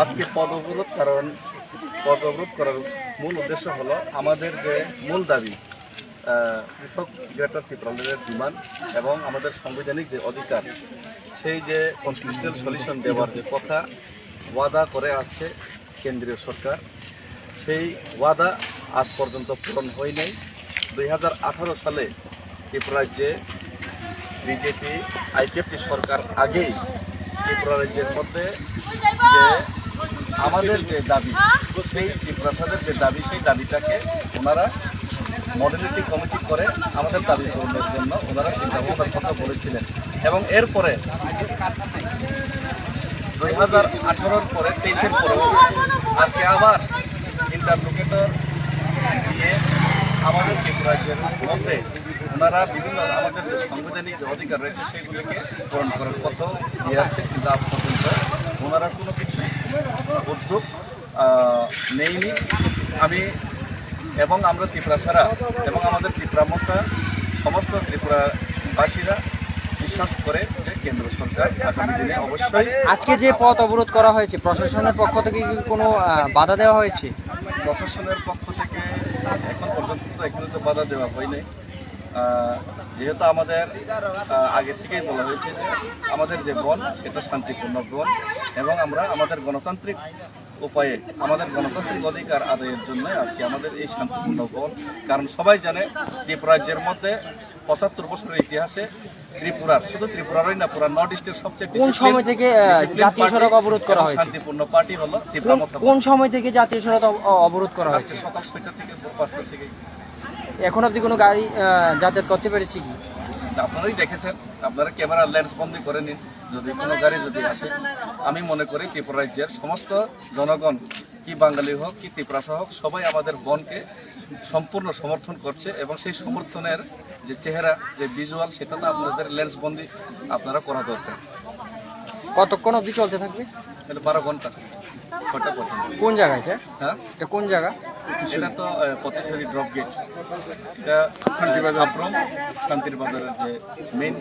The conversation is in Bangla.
আজকে পদ অবরোধ করার মূল উদ্দেশ্য হলো আমাদের যে মূল দাবি পৃথক গ্রেটার ত্রিপুরার ডিমান্ড এবং আমাদের সাংবিধানিক যে অধিকার সেই যে কনস্টিটিউশনাল সলিউশন দেওয়ার যে কথা ওয়াদা করে আসছে কেন্দ্রীয় সরকার, সেই ওয়াদা আজ পর্যন্ত পূরণ হয় নাই। 2018 সালে ত্রিপুরা রাজ্যে বিজেপি আইপিএফটি সরকার আগেই ত্রিপুরা রাজ্যের মধ্যে যে আমাদের যে দাবি, সেই ত্রিপুরাসাদের যে দাবি, সেই দাবিটাকে ওনারা মডেলিটি কমিটি করে আমাদের দাবি পূরণের জন্য ওনারা চিন্তাভাবনার কথা বলেছিলেন। এবং এরপরে 2018 পরে 23-এর পরেও আজকে আবার ইন্টারলোকেটর দিয়ে আমাদের ত্রিপুরা রাজ্যের মধ্যে ওনারা বিভিন্ন আমাদের যে সাংবিধানিক যে অধিকার রয়েছে সেইগুলিকে পূরণ করার কথাও দিয়ে আসছে, কিন্তু আজ পর্যন্ত ওনারা কোনো কিছু উদ্যোগ নেইনি। আমরা ত্রিপুরা ছাড়া এবং আমাদের ত্রিপুরা মধ্যে সমস্ত ত্রিপুরাবাসীরা বিশ্বাস করে যে কেন্দ্র সরকার আগামী দিনে অবশ্যই। আজকে যে পথ অবরোধ করা হয়েছে, প্রশাসনের পক্ষ থেকে কি কোনো বাধা দেওয়া হয়েছে? প্রশাসনের পক্ষ থেকে এখন পর্যন্ত তো এখানে তো বাধা দেওয়া হয়নি, যেহেতু আমাদের আগে থেকেই বলা হয়েছে যে আমাদের যে বন সেটা শান্তিপূর্ণ বন এবং আমরা আমাদের গণতান্ত্রিক উপায়ে আমাদের গণতান্ত্রিক অধিকার আদায়ের জন্য আজকে আমাদের এই শান্তিপূর্ণ বন। কারণ সবাই জানে ত্রিপুরা রাজ্যের মধ্যে 75 বছরের ইতিহাসে ত্রিপুরার, শুধু ত্রিপুরারই না, পুরা নর্থ ইস্টের সবচেয়ে কোন সময় থেকে জাতীয় সড়ক অবরোধ করা হয়েছে? শান্তিপূর্ণ পার্টি হলো ত্রিপুরা মথা। কোন সময় থেকে জাতীয় সড়ক অবরোধ করা হয়েছে? সকাল 6টা থেকে 5টা থেকে। এখন অবধি কোনো গাড়ি যাতায়াত করতে পেরেছি কি? আপনারাই দেখেছেন, আপনারা ক্যামেরা লেন্স বন্দি করে নিন, যদি কোনো গাড়ি যদি আসে। আমি মনে করি ত্রিপুরা রাজ্যের সমস্ত জনগণ, কি বাঙালি হোক কি ত্রিপুরাসা হোক, সবাই আমাদের বনকে সম্পূর্ণ সমর্থন করছে এবং সেই সমর্থনের যে চেহারা, যে ভিজুয়াল, সেটা তো আপনাদের লেন্স বন্দি আপনারা করা দরকার। কতক্ষণ অবধি চলতে থাকবে? এটা 12 ঘন্টা, 6টা পর্যন্ত। কোন জায়গায়? হ্যাঁ, এটা কোন জায়গা? এটা তো পথেশ্বরী ড্রপ গেট, এটা শান্তির বাজারের যে মেইন